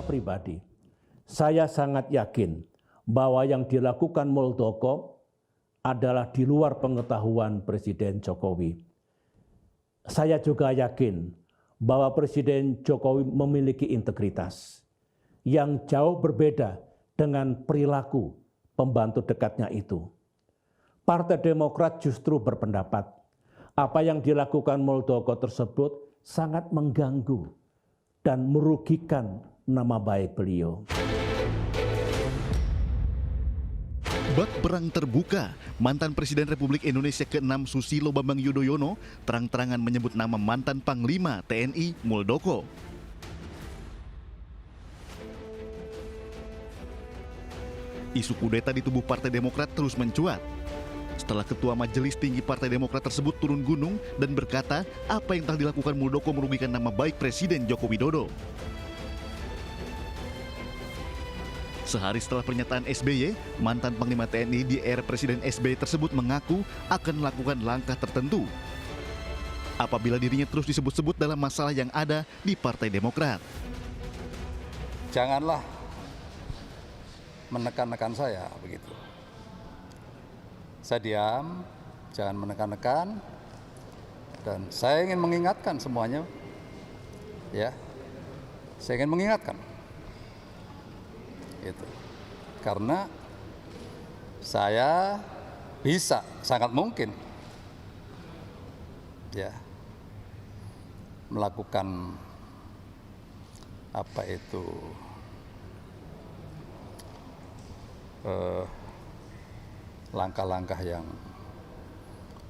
pribadi, saya sangat yakin bahwa yang dilakukan Muldoko adalah di luar pengetahuan Presiden Jokowi. Saya juga yakin bahwa Presiden Jokowi memiliki integritas yang jauh berbeda dengan perilaku pembantu dekatnya itu. Partai Demokrat justru berpendapat apa yang dilakukan Muldoko tersebut sangat mengganggu dan merugikan nama baik beliau. Bak perang terbuka, mantan Presiden Republik Indonesia ke-6 Susilo Bambang Yudhoyono terang-terangan menyebut nama mantan Panglima TNI Muldoko. Isu kudeta di tubuh Partai Demokrat terus mencuat. Setelah Ketua Majelis Tinggi Partai Demokrat tersebut turun gunung dan berkata apa yang telah dilakukan Muldoko merugikan nama baik Presiden Joko Widodo. Sehari setelah pernyataan SBY, mantan Panglima TNI di era Presiden SBY tersebut mengaku akan melakukan langkah tertentu apabila dirinya terus disebut-sebut dalam masalah yang ada di Partai Demokrat. Janganlah menekan-nekan saya begitu. Saya diam, jangan menekan-nekan, dan saya ingin mengingatkan semuanya, ya, saya ingin mengingatkan, itu, karena saya bisa, sangat mungkin, ya, melakukan apa itu langkah-langkah yang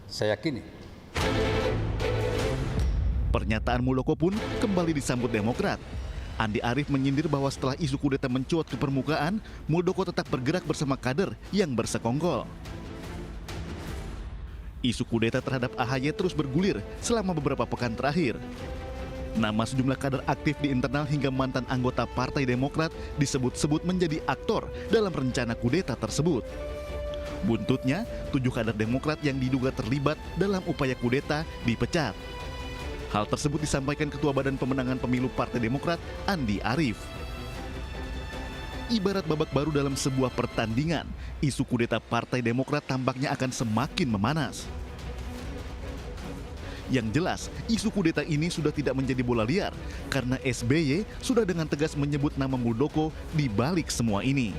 saya yakini. Pernyataan Muldoko pun kembali disambut Demokrat. Andi Arief menyindir bahwa setelah isu kudeta mencuat ke permukaan, Muldoko tetap bergerak bersama kader yang bersekongkol. Isu kudeta terhadap AHY terus bergulir selama beberapa pekan terakhir. Nama sejumlah kader aktif di internal hingga mantan anggota Partai Demokrat disebut-sebut menjadi aktor dalam rencana kudeta tersebut. Buntutnya, 7 kader Demokrat yang diduga terlibat dalam upaya kudeta dipecat. Hal tersebut disampaikan Ketua Badan Pemenangan Pemilu Partai Demokrat, Andi Arief. Ibarat babak baru dalam sebuah pertandingan, isu kudeta Partai Demokrat tampaknya akan semakin memanas. Yang jelas, isu kudeta ini sudah tidak menjadi bola liar karena SBY sudah dengan tegas menyebut nama Muldoko di balik semua ini.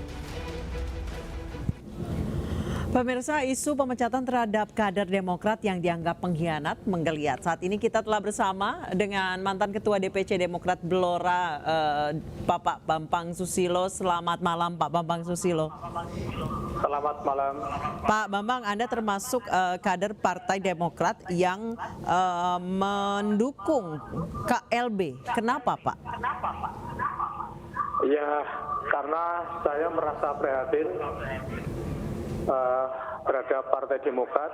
Pemirsa, isu pemecatan terhadap kader Demokrat yang dianggap pengkhianat menggeliat. Saat ini kita telah bersama dengan mantan Ketua DPC Demokrat Blora, Bapak Bambang Susilo. Selamat malam, Pak Bambang Susilo. Selamat malam. Pak Bambang, Anda termasuk kader Partai Demokrat yang mendukung KLB. Kenapa, Pak? Ya, karena saya merasa prihatin terhadap Partai Demokrat,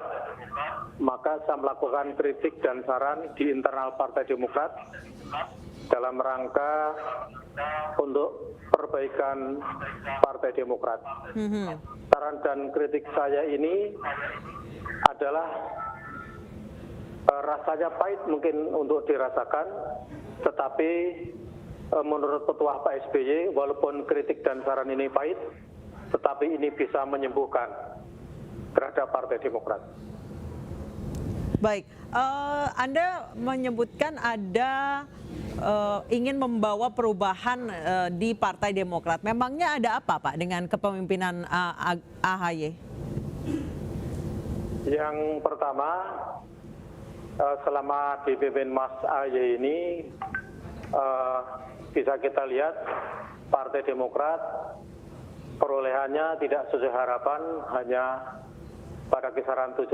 maka saya melakukan kritik dan saran di internal Partai Demokrat dalam rangka untuk perbaikan Partai Demokrat. Saran dan kritik saya ini adalah rasanya pahit mungkin untuk dirasakan, tetapi menurut petuah Pak SBY, walaupun kritik dan saran ini pahit, tetapi ini bisa menyembuhkan terhadap Partai Demokrat. Baik, Anda menyebutkan ada ingin membawa perubahan di Partai Demokrat. Memangnya ada apa, Pak, dengan kepemimpinan AHY? Yang pertama, selama dipimpin Mas AHY ini, bisa kita lihat Partai Demokrat perolehannya tidak sesuai harapan, hanya pada kisaran 7%.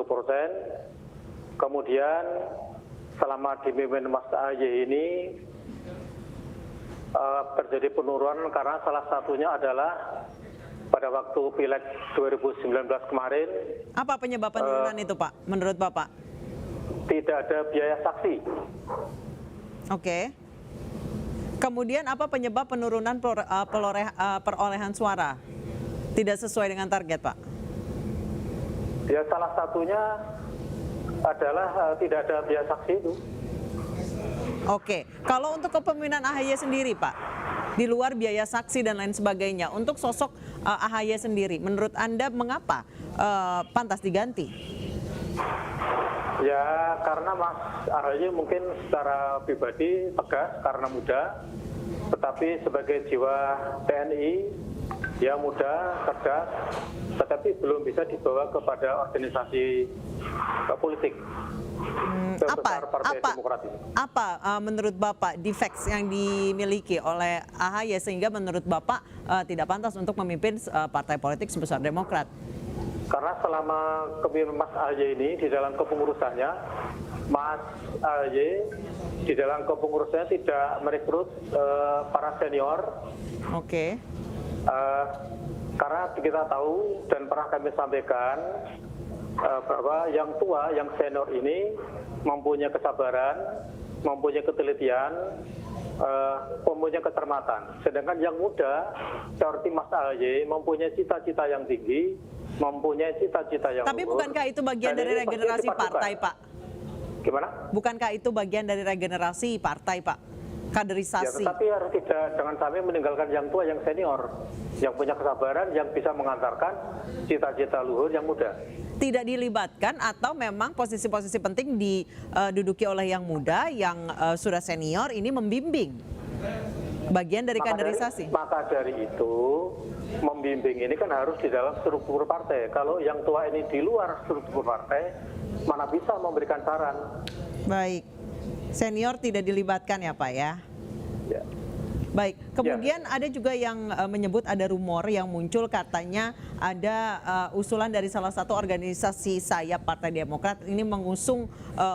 Kemudian selama dipimpin Mas AHY ini terjadi penurunan karena salah satunya adalah pada waktu Pileg 2019 kemarin. Apa penyebab penurunan itu, Pak, menurut Bapak? Tidak ada biaya saksi. Oke. Kemudian apa penyebab penurunan perolehan suara? Tidak sesuai dengan target, Pak? Ya, salah satunya adalah tidak ada biaya saksi itu. Oke. Kalau untuk kepemimpinan AHY sendiri, Pak? di luar biaya saksi dan lain sebagainya. Untuk sosok AHY sendiri, menurut Anda mengapa pantas diganti? Ya, karena Mas AHY mungkin secara pribadi tegas karena muda, tetapi sebagai jiwa TNI, dia muda, cerdas, tetapi belum bisa dibawa kepada organisasi politik. Apa menurut Bapak defects yang dimiliki oleh AHY sehingga menurut Bapak tidak pantas untuk memimpin partai politik sebesar Demokrat? Karena selama kepemimpinan Mas AHY ini di dalam kepengurusannya, Mas AHY di dalam kepengurusannya tidak merekrut para senior. Oke. Karena kita tahu dan pernah kami sampaikan bahwa yang tua, yang senior ini mempunyai kesabaran, mempunyai ketelitian, mempunyai kecermatan. Sedangkan yang muda, seperti Mas AHY, mempunyai cita-cita yang tinggi, mempunyai cita-cita yang Tapi luhur. bukankah itu bagian dari regenerasi partai, Pak? Gimana? Bukankah itu bagian dari regenerasi partai, Pak? Kaderisasi. Ya, tetapi harus tidak, jangan sampai meninggalkan yang tua, yang senior, yang punya kesabaran, yang bisa mengantarkan cita-cita luhur yang muda. Tidak dilibatkan atau memang posisi-posisi penting diduduki oleh yang muda, yang sudah senior ini membimbing? Bagian dari kaderisasi. Maka dari itu, membimbing ini kan harus di dalam struktur partai. Kalau yang tua ini di luar struktur partai, mana bisa memberikan saran? Baik, senior tidak dilibatkan ya Pak ya? Ya. Baik, kemudian ada juga yang menyebut ada rumor yang muncul katanya ada usulan dari salah satu organisasi sayap Partai Demokrat ini mengusung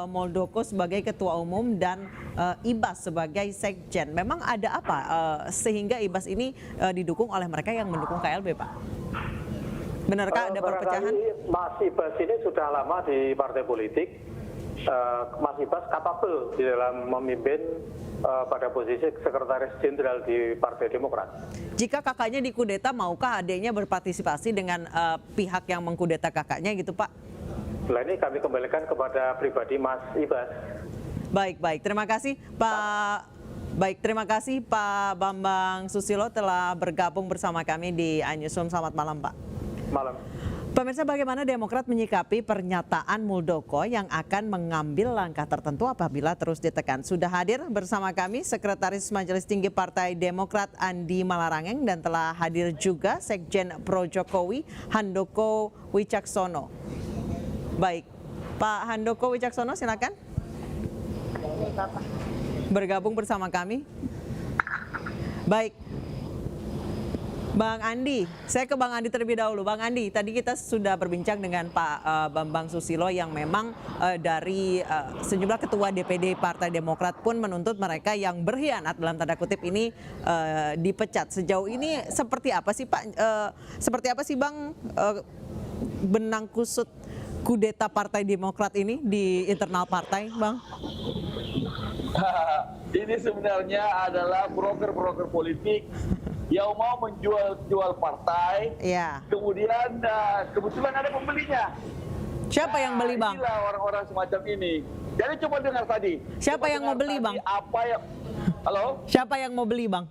Muldoko sebagai ketua umum dan Ibas sebagai sekjen. Memang ada apa sehingga Ibas ini didukung oleh mereka yang mendukung KLB, Pak? Benarkah ada perpecahan? Mas Ibas ini sudah lama di partai politik. Mas Ibas kapabel di dalam memimpin pada posisi sekretaris jenderal di Partai Demokrat. Jika kakaknya dikudeta, maukah adiknya berpartisipasi dengan pihak yang mengkudeta kakaknya gitu, Pak? Nah, ini kami kembalikan kepada pribadi Mas Ibas. Baik, terima kasih Pak. Baik, terima kasih Pak Bambang Susilo telah bergabung bersama kami di iNewsroom. Selamat malam, Pak. Malam. Pemirsa, bagaimana Demokrat menyikapi pernyataan Muldoko yang akan mengambil langkah tertentu apabila terus ditekan? Sudah hadir bersama kami Sekretaris Majelis Tinggi Partai Demokrat Andi Malarangeng dan telah hadir juga Sekjen Pro Jokowi Handoko Wicaksono. Baik, Pak Handoko Wicaksono silakan. Bergabung bersama kami. Baik. Bang Andi, saya ke Bang Andi terlebih dahulu. Bang Andi, tadi kita sudah berbincang dengan Pak Bambang Susilo yang memang dari sejumlah ketua DPD Partai Demokrat pun menuntut mereka yang berkhianat dalam tanda kutip ini dipecat. Sejauh ini seperti apa sih Pak? Seperti apa sih Bang benang kusut kudeta Partai Demokrat ini di internal partai, Bang? Ini sebenarnya adalah broker-broker politik yang mau menjual partai, ya. Kemudian kebetulan ada pembelinya. Siapa yang beli, Bang? Inilah orang-orang semacam ini. Jadi coba dengar tadi. Siapa yang mau beli, Bang? Apa yang? Halo? Siapa yang mau beli, Bang?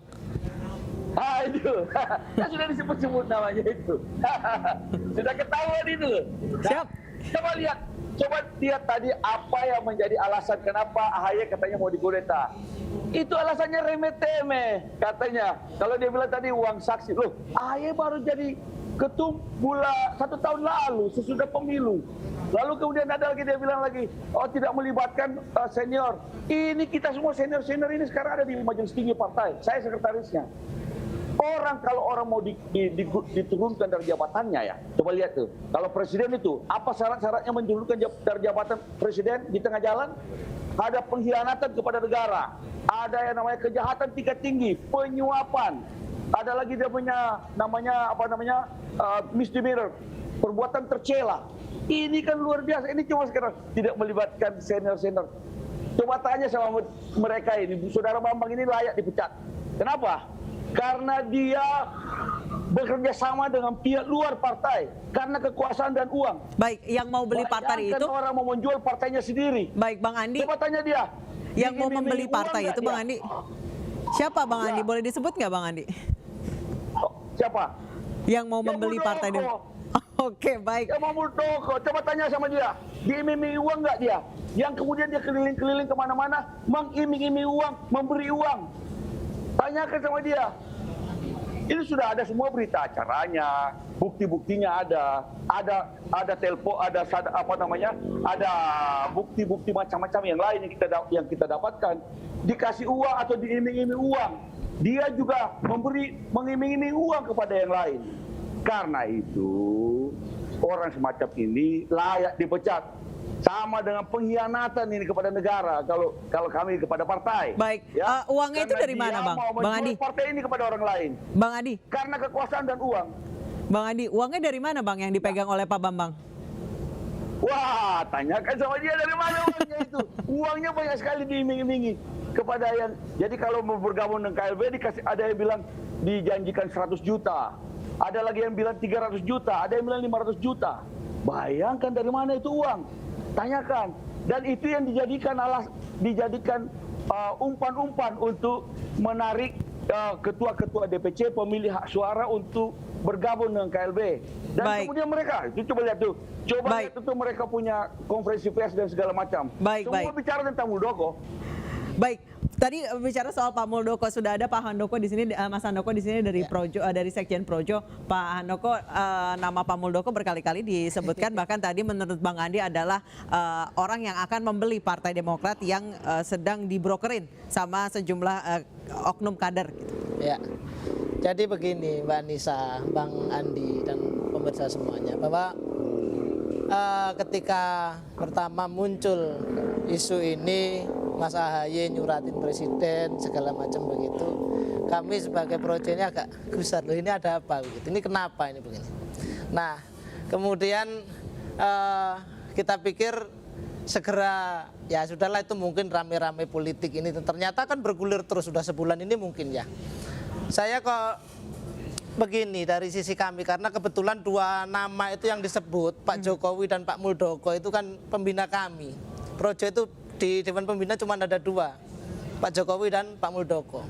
Itu. Ya sudah disebut-sebut namanya itu. Sudah ketahuan itu. Siap. Coba lihat tadi apa yang menjadi alasan kenapa AHY katanya mau dikudeta. Itu alasannya remeh-temeh katanya. Kalau dia bilang tadi uang saksi, loh AHY baru jadi ketum bulan 1 tahun lalu sesudah pemilu. Lalu kemudian ada lagi dia bilang lagi, oh tidak melibatkan senior. Ini kita semua senior-senior ini sekarang ada di Majelis Tinggi Partai. Saya sekretarisnya. Kalau orang mau diturunkan dari jabatannya ya, coba lihat tuh. Kalau presiden itu, apa syarat-syaratnya menurunkan dari jabatan presiden di tengah jalan? Ada pengkhianatan kepada negara, ada yang namanya kejahatan tingkat tinggi, penyuapan, ada lagi dia punya namanya misdemeanor, perbuatan tercela. Ini kan luar biasa. Ini cuma sekarang tidak melibatkan senior-senior. Coba tanya sama mereka ini, saudara Bambang ini layak dipecat. Kenapa? Karena dia bekerja sama dengan pihak luar partai karena kekuasaan dan uang. Baik, yang mau beli partai itu orang mau menjual partainya sendiri. Baik, Bang Andi. Coba tanya dia. Yang mau membeli partai itu, Bang Andi. Siapa Bang Andi? Boleh disebut nggak Bang Andi? Oh, siapa? Yang mau Yang membeli Partai Muldoko. Demokrat? Oke, baik. Yang mau Muldoko, coba tanya sama dia. Diiming-imingi uang nggak dia? Yang kemudian dia keliling-keliling kemana-mana, mengiming-imingi uang, memberi uang. Tanyakan sama dia. Ini sudah ada semua berita acaranya, bukti-buktinya ada telepon, ada bukti-bukti macam-macam yang lain yang kita dapatkan. Dikasih uang atau diiming-iming uang, dia juga mengiming-iming uang kepada yang lain. Karena itu orang semacam ini layak dipecat. Sama dengan pengkhianatan ini kepada negara kalau kami kepada partai. Baik, Ya. uangnya itu Karena dari dia mana Bang? mau Bang menjual Andi? partai ini kepada orang lain. Bang Andi, Karena kekuasaan dan uang. Bang Andi, uangnya dari mana Bang yang dipegang oleh Pak Bambang? Wah, tanyakan sama dia dari mana uangnya itu. Uangnya banyak sekali diiming-imingi kepada yang. Jadi kalau mau bergabung dengan KLB ada yang bilang dijanjikan 100 juta. Ada lagi yang bilang 300 juta, ada yang bilang 500 juta. Bayangkan dari mana itu uang. Tanyakan. Dan itu yang dijadikan umpan-umpan untuk menarik ketua-ketua DPC pemilih hak suara untuk bergabung dengan KLB. Dan Baik. kemudian mereka, itu coba lihat tuh. Coba Baik. lihat itu mereka punya konferensi pers dan segala macam. Baik, Semua baik. bicara tentang Muldoko. Baik, tadi bicara soal Pak Muldoko, sudah ada Pak Handoko di sini, Mas Handoko di sini dari Projo, dari Sekjen Projo. Pak Handoko, nama Pak Muldoko berkali-kali disebutkan, bahkan tadi menurut Bang Andi adalah orang yang akan membeli Partai Demokrat yang sedang dibrokerin sama sejumlah oknum kader. Ya, jadi begini Mbak Nisa, Bang Andi dan pemirsa semuanya, bahwa ketika pertama muncul isu ini, Mas AHY nyuratin presiden segala macam begitu, kami sebagai Projo ini agak gusar, loh ini ada apa begitu, ini kenapa ini begini. Nah kemudian kita pikir segera ya sudahlah, itu mungkin rame-rame politik ini, ternyata kan bergulir terus sudah sebulan ini mungkin ya. Saya kok begini dari sisi kami, karena kebetulan dua nama itu yang disebut, Pak Jokowi dan Pak Muldoko itu kan pembina kami. Projo itu di Dewan Pembina cuma ada dua, Pak Jokowi dan Pak Muldoko.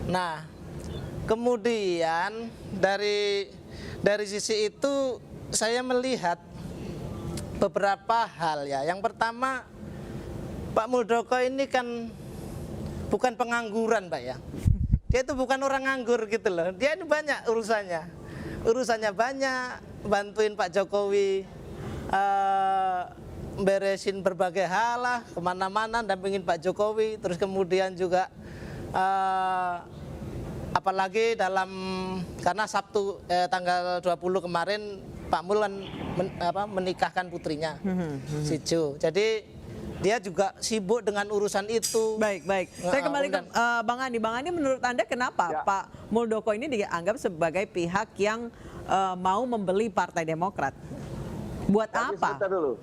Nah kemudian dari sisi itu saya melihat beberapa hal ya. Yang pertama, Pak Muldoko ini kan bukan pengangguran Pak ya. Dia itu bukan orang nganggur gitu loh. Dia ini banyak urusannya banyak, bantuin Pak Jokowi beresin berbagai hal lah, kemana-mana dampingin Pak Jokowi. Terus kemudian juga apalagi karena Sabtu tanggal 20 kemarin Pak Mul kan menikahkan putrinya, si Jo. Jadi dia juga sibuk dengan urusan itu. Baik, baik. Saya kembali ke Bang Andi. Bang Andi, menurut Anda kenapa Ya. Pak Muldoko ini dianggap sebagai pihak yang mau membeli Partai Demokrat? Buat Tapi apa? sebentar dulu.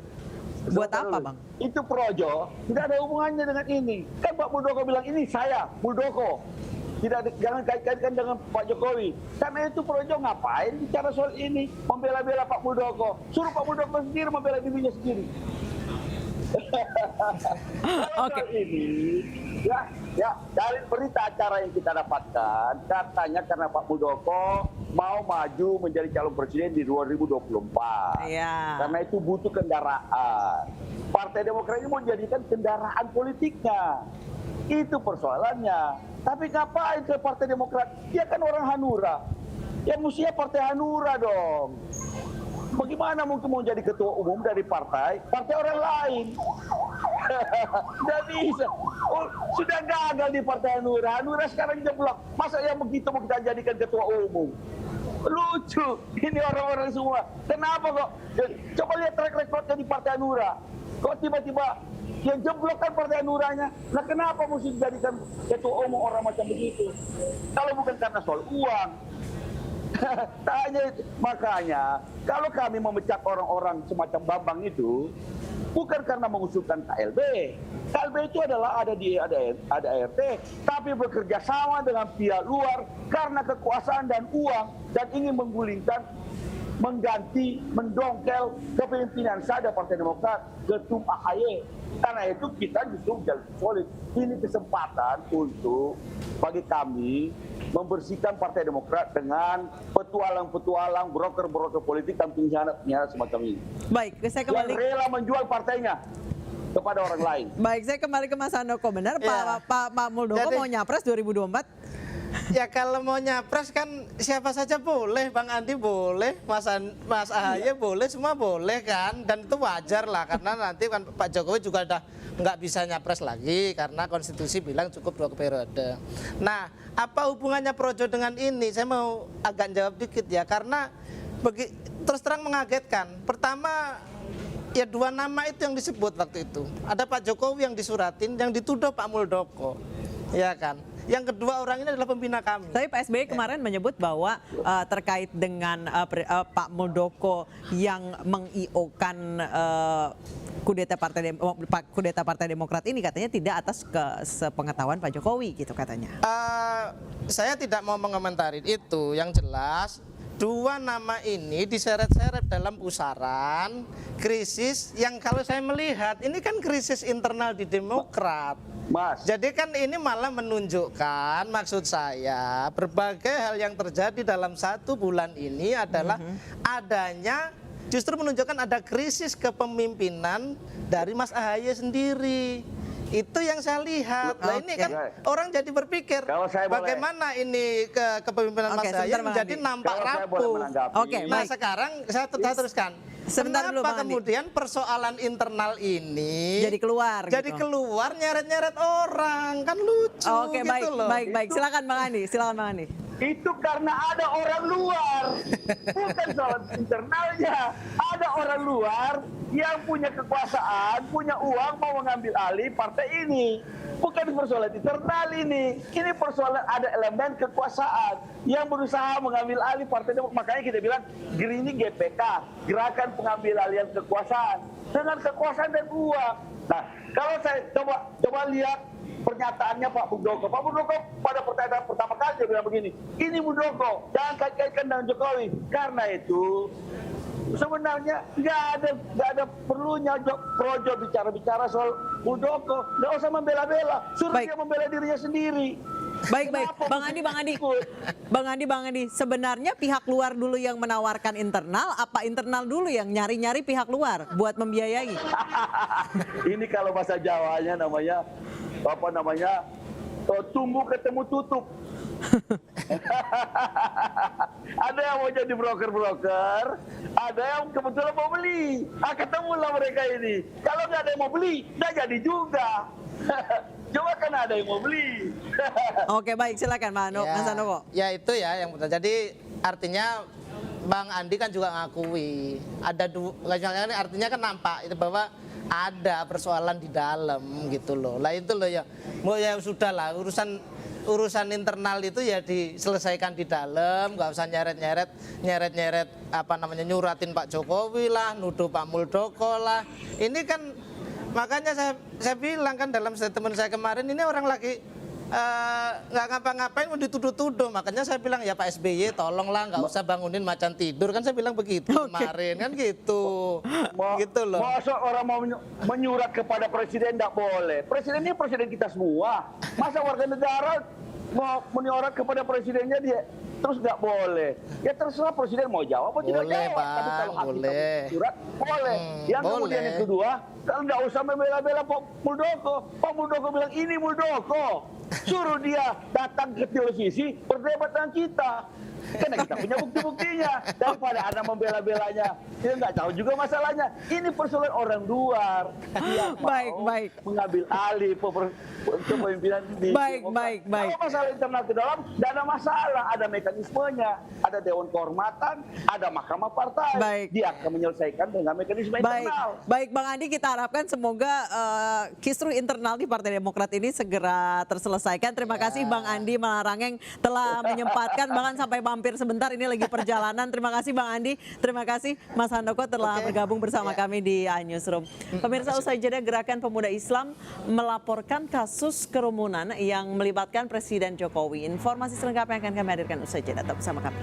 Buat Sebentar apa, dulu. Bang? Itu Projo, tidak ada hubungannya dengan ini. Kan Pak Muldoko bilang ini saya, Muldoko. Jangan kait-kaitkan dengan Pak Jokowi. Karena itu Projo ngapain bicara soal ini, membela-bela Pak Muldoko. Suruh Pak Muldoko sendiri membela dirinya sendiri. Oke. Ini ya dari berita acara yang kita dapatkan, katanya karena Pak Muldoko mau maju menjadi calon presiden di 2024. Iya. Karena itu butuh kendaraan. Partai Demokrat ini mau jadikan kendaraan politiknya. Itu persoalannya. Tapi ngapain ke Partai Demokrat? Dia kan orang Hanura. Ya mestinya Partai Hanura dong. Bagaimana mungkin mau jadi ketua umum dari partai orang lain? Tidak bisa. Oh, sudah gagal di Partai Hanura. Hanura sekarang jeblok. Masa yang begitu mau kita jadikan ketua umum? Lucu. Ini orang-orang semua. Kenapa kok? Coba lihat track recordnya di Partai Hanura. Kok tiba-tiba yang jeblok kan Partai Hanuranya? Nah kenapa mesti dijadikan ketua umum orang macam begitu? Kalau bukan karena soal uang. Tanya, makanya kalau kami memecat orang-orang semacam Bambang itu bukan karena mengusulkan KLB. KLB itu adalah ada ART, tapi bekerja sama dengan pihak luar karena kekuasaan dan uang dan ingin menggulingkan mengganti, mendongkel kepemimpinan saya Partai Demokrat, Ketum AHY. Karena itu kita justru menjadi solid. Ini kesempatan untuk bagi kami membersihkan Partai Demokrat dengan petualang-petualang, broker-broker politik dan pengkhianat-pengkhianat semacam ini. Baik, saya Yang kembali. rela menjual partainya kepada orang lain. Baik, saya kembali ke Mas Handoko. Benar Ya. Pak Muldoko Jadi- mau nyapres 2024? Ya kalau mau nyapres kan siapa saja boleh, Bang Andi boleh, Mas AHY boleh, semua boleh kan, dan itu wajar lah karena nanti kan Pak Jokowi juga udah nggak bisa nyapres lagi karena konstitusi bilang cukup 2 periode. Nah, apa hubungannya Projo dengan ini? Saya mau agak jawab dikit ya, karena terus terang mengagetkan. Pertama, ya 2 nama itu yang disebut waktu itu. Ada Pak Jokowi yang disuratin, yang dituduh Pak Muldoko, ya kan. Yang kedua orang ini adalah pembina kami. Tapi Pak SBY kemarin menyebut bahwa terkait dengan Pak Muldoko yang meng-IO-kan kudeta Partai Demokrat ini katanya tidak atas sepengetahuan Pak Jokowi gitu katanya. Saya tidak mau mengomentari itu. Yang jelas 2 nama ini diseret-seret dalam pusaran krisis yang kalau saya melihat ini kan krisis internal di Demokrat. Mas, Jadi kan ini malah menunjukkan, maksud saya berbagai hal yang terjadi dalam 1 bulan ini adalah adanya, justru menunjukkan ada krisis kepemimpinan dari Mas AHY sendiri. Itu yang saya lihat. Nah ini kan orang jadi berpikir Kalau saya boleh. bagaimana ini kepemimpinan Oke, Mas AHY sebentar, Bang menjadi Andi. nampak Kalau saya boleh rapuh. menanggapi. Oke, Nah baik. sekarang saya teruskan. Sebentar dulu, Kenapa Bang Andi. kemudian persoalan internal ini Jadi keluar jadi gitu. keluar nyeret-nyeret orang, kan lucu Oke, gitu baik, loh. baik. Silakan Bang Andi, silakan Bang Andi. itu karena ada orang luar, bukan soal internalnya. Ada orang luar yang punya kekuasaan, punya uang, mau mengambil alih partai ini. Bukan persoalan internal ini. Ini persoalan ada elemen kekuasaan yang berusaha mengambil alih partai Demokrat. Makanya kita bilang ini GPK, Gerakan Pengambil Alihan Kekuasaan, dengan kekuasaan dan uang. Nah, kalau saya coba lihat pernyataannya Pak Muldoko. Pak Muldoko pada pertanyaan pertama kali dia bilang begini, ini Muldoko, jangan kait-kaitkan dengan Jokowi. Karena itu sebenarnya nggak ada perlunya Projo bicara soal Muldoko. Nggak usah membela-bela, suruh Baik. dia membela dirinya sendiri. Baik. Kenapa Bang Andi. Sebenarnya pihak luar dulu yang menawarkan internal, apa internal dulu yang nyari-nyari pihak luar buat membiayai? Ini kalau bahasa Jawanya namanya tumbuh ketemu tutup. Ada yang mau jadi broker-broker, ada yang kebetulan mau beli. Ketemulah mereka ini. Kalau nggak ada yang mau beli, nggak jadi juga. Coba kan ada yang mau beli. Oke, baik, silakan Mas Handoko. Ya itu ya yang benar. Jadi artinya Bang Andi kan juga ngakui ada artinya kan nampak itu bahwa ada persoalan di dalam gitu loh. Lah itu loh ya. Mau ya sudah lah urusan internal itu ya diselesaikan di dalam, nggak usah nyeret-nyeret nyuratin Pak Jokowi lah, nuduh Pak Muldoko lah. Ini kan makanya saya bilang kan dalam statement saya kemarin ini orang lagi nggak ngapa-ngapain mau dituduh-tuduh. Makanya saya bilang ya Pak SBY tolonglah nggak usah bangunin macan tidur, kan saya bilang begitu kemarin kan gitu. Gitu loh. Masa orang mau menyurat kepada presiden nggak boleh? Presiden ini presiden kita semua. Masa warga negara mau menyurat kepada presidennya dia terus nggak boleh? Ya terserah presiden mau jawab atau tidak Boleh, jawab. Tapi Bang, kalau hak kita boleh. surat boleh. Yang kemudian yang kedua, kalau nggak usah membela-bela Pak Muldoko. Pak Muldoko bilang ini Muldoko. Suruh dia datang ke televisi berdebat dengan kita. Karena kita punya bukti-buktinya. Daripada Anda membela-belanya, kita nggak tahu juga masalahnya. Ini persoalan orang luar yang mau mengambil alih kepemimpinan di Demokrat. Kalau masalah internal ke dalam, tidak ada masalah. Ada mekanismenya, ada Dewan Kehormatan, ada Mahkamah Partai. Dia akan menyelesaikan dengan mekanisme internal. Baik, Bang Andi, kita harapkan semoga kisruh internal di Partai Demokrat ini segera terselesaikan. Terima kasih Bang Andi Malarangeng telah menyempatkan bahkan sampai mampir sebentar, ini lagi perjalanan. Terima kasih Bang Andi, terima kasih Mas Handoko telah bergabung bersama kami di Newsroom. Pemirsa, usai jeda Gerakan Pemuda Islam melaporkan kasus kerumunan yang melibatkan Presiden Jokowi. Informasi selengkapnya akan kami hadirkan usai jeda. Tetap bersama kami.